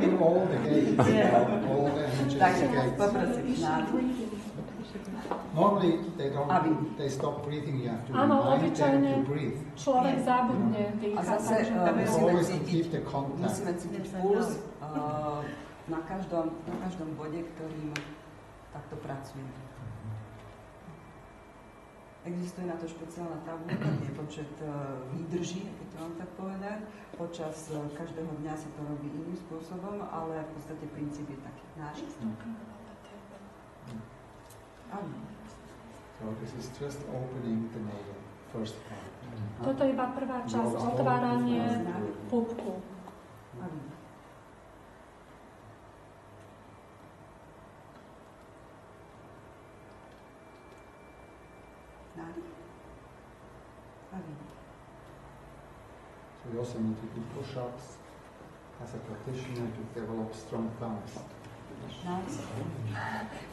opening all the gates, all the energetic gates. Normally they stop breathing, you have to remind them to breathe. Človek zabudne dýchať. Always to keep the contact. Musíme cítiť puls na každom bode, ktorým takto pracujeme. Existuje na to špeciálna tabulka, je počet výdrží, keď to mám tak povedať. Počas každého dňa sa to robí iným spôsobom, ale v podstate princíp je taký náš. So this is just opening the navel, first part. Toto je iba prvá časť, otváranie pupku. So we also need to do push-ups as a practitioner to develop strong thumbs.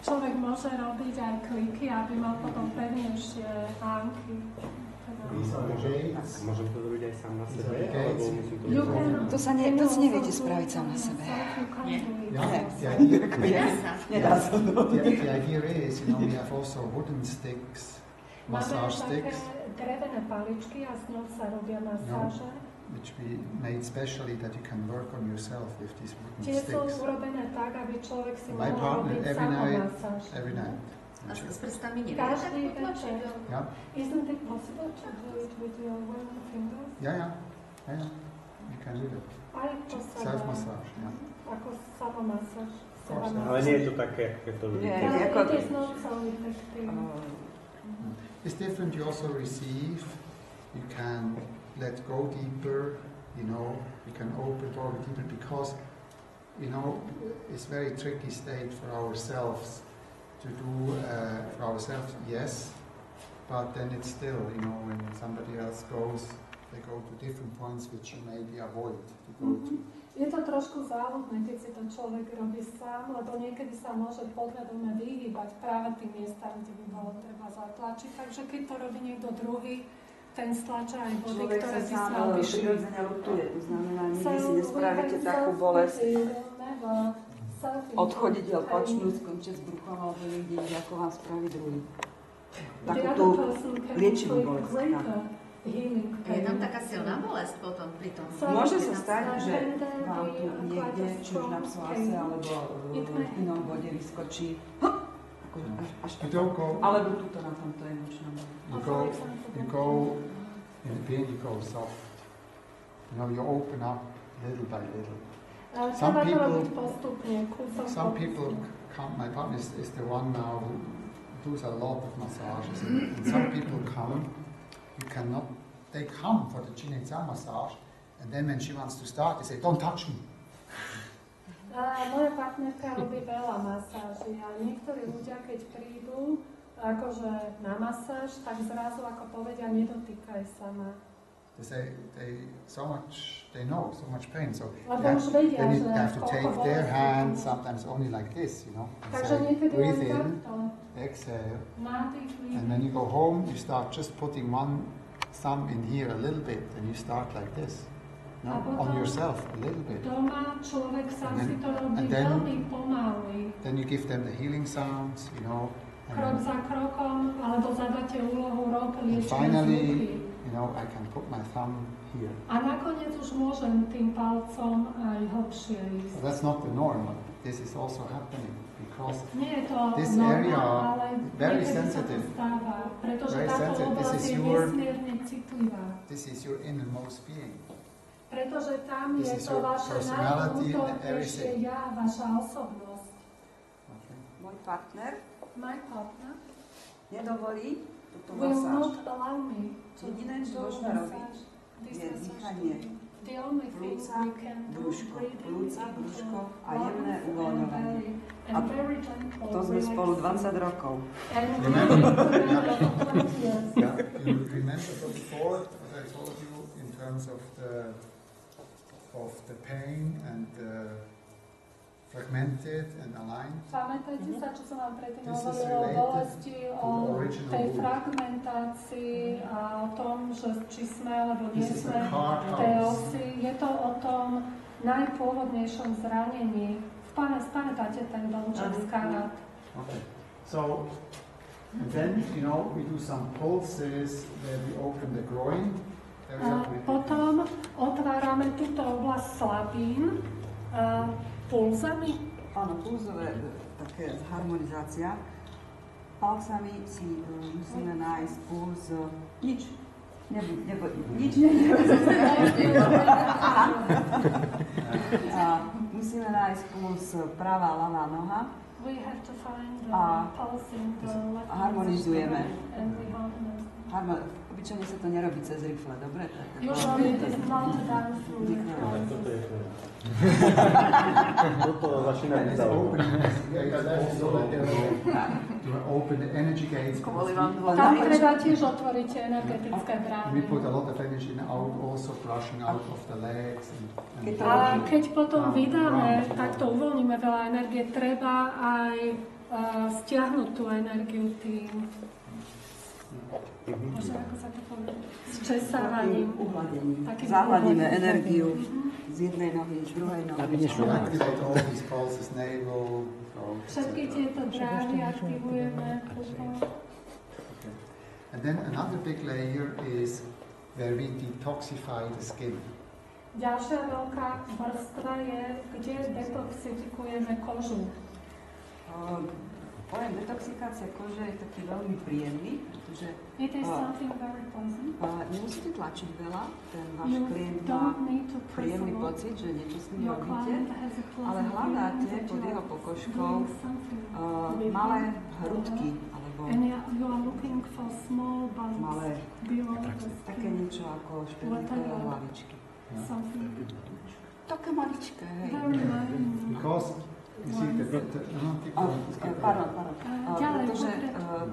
Človek môže robiť aj kliky, aby mal potom pevnejšie hánky. Môžem to robiť aj sám na sebe? To si neviete spraviť sám na sebe. Nedá sa. The idea is, we have also wooden sticks, massage sticks. Máme také drevené paličky a s ňou sa robia masáže. Which we made specially that you can work on yourself with these wooden Tie sticks. sú urobené tak, aby človek si My mohol partner robiť every night. A s prstami nevie každý tak večer. Yeah. Isn't it possible to do it with your one fingers? Yeah. You can do that. Aj to sa dá. Self-massage, yeah. Ako samomasáž. Ale nie je to také, ako to vidíte. It is not so effective. It's different. You also receive. You can let go deeper, you can open door deeper because, it's very tricky state for ourselves to do, for ourselves, yes, but then it's still, when somebody else goes, they go to different points which you maybe avoid to go to. Je to trošku závodné, keď si to človek robí sám, lebo niekedy sa môže podvedome vyhýbať práve tým miestam, kde by bolo treba zatlačiť, takže keď to robí niekto druhý, ten stlača aj body, ktoré by sa mal vyšli. Človek sa prirodzene rotuje, to znamená, nikdy si nespravíte takú bolesť. Odchodiť a počnúť, skončiť s bruchom alebo niekde, ako vám spraví druhý. Takú tú liečivú bolesť. Je tam taká silná bolesť potom pri tom? Môže sa stať, že vám tu niekde, či už na psoase alebo v inom bode vyskočí až alebo tuto na tomto emočnom. You go, in the beginning you go soft. You open up little by little. Some people come, my partner is the one now who does a lot of massages. And some people come, they come for the Jin and Zhang massage, and then when she wants to start, they say, don't touch me. Moja partnerka robí veľa masáží a niektorí ľudia, keď prídu akože na masáž, tak zrazu ako povedia, nedotýkaj sa ma. They know so much pain, so then you have to take their hand, sometimes only like this, and say, breathe in, exhale, and when you go home, you start just putting one thumb in here a little bit, and you start like this. On yourself a little bit. Doma človek sám si to robí veľmi pomaly. Then you give them the healing sounds, Krok za krokom, alebo zadáte úlohu rob liečenia finally, zvuky. I can put my thumb here. A nakoniec už môžem tým palcom aj hlbšie ísť. Well, that's not the norm. This is also happening because this area very sensitive. Pretože táto oblasť je nesmierne citlivá. This is your innermost being. Pretože tam je to vaše najvnútornejšie ja, vaša osobnosť. Môj partner nedovolí túto masáž. Jediné, čo môžeme robiť, je dýchanie. Brúško, plúca, brúško a jemné uvoľňovanie. A to sme spolu 20 rokov. Remember before, what I told you in terms of the pain and fragmented and aligned. Pamätajte sa, čo som vám predtým hovorila o bolesti, o tej fragmentácii a o tom, že či sme alebo nie sme v tej osi. Je to o tom najpôvodnejšom zranení. Spamätáte ten domček z karát? Okay. So, and then, you know, we do some pulses where we open the groin. Potom otvárame túto oblasť slabín pulzami. Áno, pulzové, také harmonizácia. Palcami si musíme nájsť puls, nič musíme nájsť puls pravá, ľavá noha a harmonizujeme. Obyčajne sa to nerobí cez rifle, dobre? Usually it is not done through Toto začína byť open the energy gates. Tam treba tiež otvoriť energetické brány. We put a lot of energy out, also brushing out of the legs. A keď potom vydáme, takto uvoľníme veľa energie, treba aj stiahnuť tú energiu tým. Možno ako sa to povie? S česávaním. Uhladením. Zahladíme energiu z jednej nohy, z druhej nohy. Activate all these pulses, navel. Všetky tieto dráhy aktivujeme. And then another big layer is where we detoxify the skin. Ďalšia veľká vrstva je, kde detoxifikujeme kožu. Pojem detoxikácia kože je taký veľmi príjemný, pretože It is something very pleasant. Nemusíte tlačiť veľa, ten váš You klient má don't need to press príjemný a lot. pocit, že niečo s ním Your robíte, client has a ale pleasant hľadáte feeling that pod you jeho are pokožkou doing something with malé him. hrudky, alebo And you are looking for small bumps malé, below the také skin. niečo ako špendlikové hlavičky. Something Také maličké, hej. very minor. Because you see Pardon. Ďalej,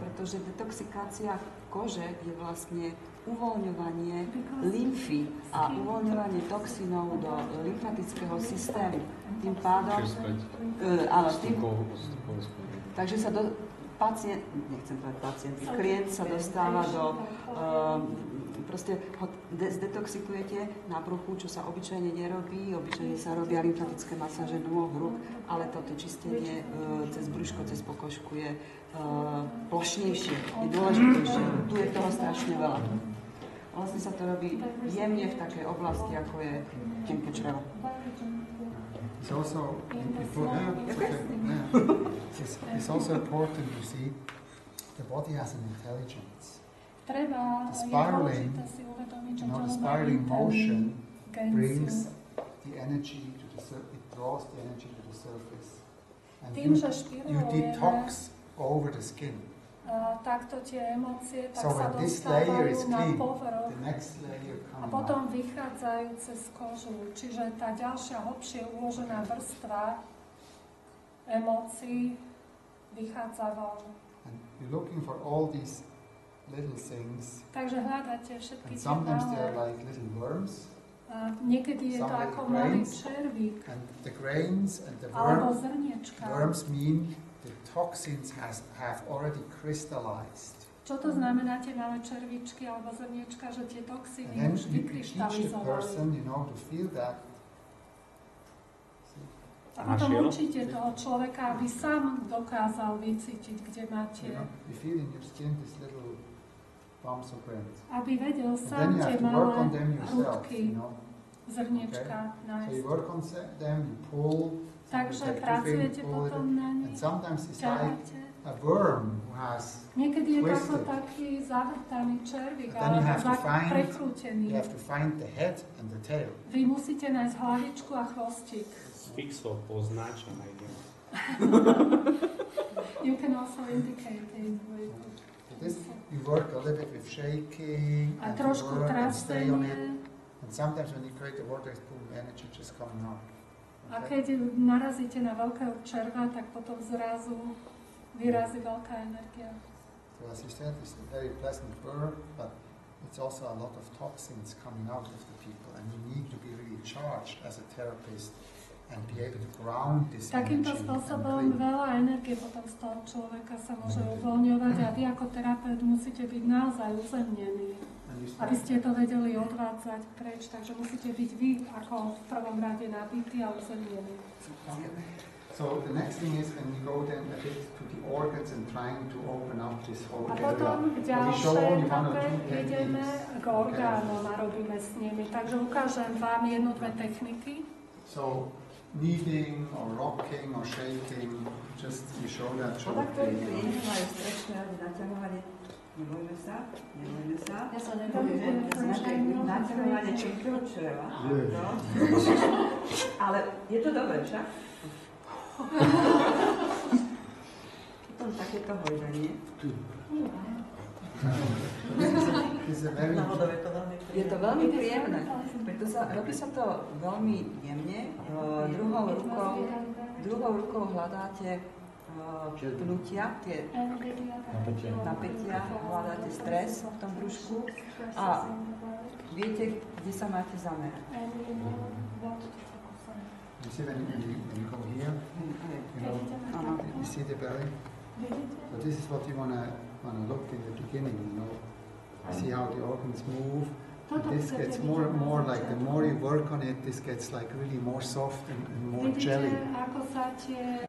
Pretože detoxikácia kože je vlastne uvoľňovanie lymfy a uvoľňovanie toxínov do lymfatického systému. Tým pádom, takže sa klient sa dostáva do, proste ho zdetoxikujete na bruchu, čo sa obyčajne nerobí. Obyčajne sa robia lymfatické masáže nôh, rúk, ale toto čistenie cez brúško, cez pokožku je plošnejšie, je dôležitejšie. Tu je toho strašne veľa. Vlastne sa to robí jemne v takej oblasti, ako je tenké črevo. It's also it's also important to see the body has an intelligence. Treba The spiraling, si uvedomiť, že the telo má spiraling motion brings inteligenciu. the energy to the surface. It draws the energy to the surface, and Tým, že you špirálujeme, detox over the skin. takto tie emócie tak So sa when this layer is dostávajú na clean, povrch the next layer a comes potom out. vychádzajú cez kožu. Čiže tá ďalšia hlbšie uložená vrstva emócií vychádza von. And you're looking for all these little things, Takže hľadáte všetky and tie sometimes they're malé. like little worms, A niekedy je to some ako little malý grains. červík and the grains and the alebo zrniečka. worms mean the toxins have already crystallized. Čo to znamená tie malé červíčky alebo zrniečka, že tie toxíny And then už you teach the vykryštalizovali. person, to feel that. A potom učíte toho človeka, aby sám dokázal vycítiť, kde máte, You feel in your skin this little bumps of grains. aby vedel And then sám you tie have to work on malé them yourself, hrudky, zrniečka So you nájsť. work on them, you pull. Takže like pracujete pull it, potom na and nich, sometimes it's like ťaháte. a worm who has. Niekedy je to ako twisted. taký zavrtaný červík, But then you alebo have to find- prekrútený. You have to find the head and the tail. Vy musíte nájsť hlavičku a chvostík. Fixo poznáč a nájdem. You can also indicate it with This, you work a little bit with shaking a and you trošku work and stay on it. trasenie. And sometimes when you create the water, it's boom, energy just coming out. A keď narazíte na veľkého červa, tak potom zrazu vyrazí veľká energia. So as you said, it's a very pleasant bird, but it's also a lot of toxins coming out of the people, and you need to be really charged as a therapist and be able to ground this Takýmto energy and spôsobom clean. veľa energie potom z toho človeka sa môže uvoľňovať a vy ako terapeut musíte byť naozaj uzemnení. And you aby ste to vedeli odvádzať preč. Takže musíte byť vy ako v prvom rade nabití a uzemnení. So the next thing is when we go then a bit to the organs and trying to open up this whole A area. potom v We show ďalšej only one or etape two ideme techniques. k orgánom a robíme s nimi. Takže ukážem vám jednu, dve techniky. So kneading or rocking or shaking, just we show that Voda, short ktorý tu video. je, majú strečné naťahovanie. Nebojme sa, nebojme sa. Ja sa Naťahovanie činkého čreva. Ale je to dobré, však? Potom takéto hojdanie. This is a very Je to veľmi príjemné. Robí sa to veľmi jemne. Druhou rukou hľadáte pnutia, tie napätia, hľadáte stres v tom brúšku a viete, kde sa máte zamerať. You see when you go here, you see the belly. So this is what you wanna look in the beginning. You know, see how the organs move. This gets more and more like the more you work on it, this gets like really more soft and more jelly. Vidíte, ako sa tie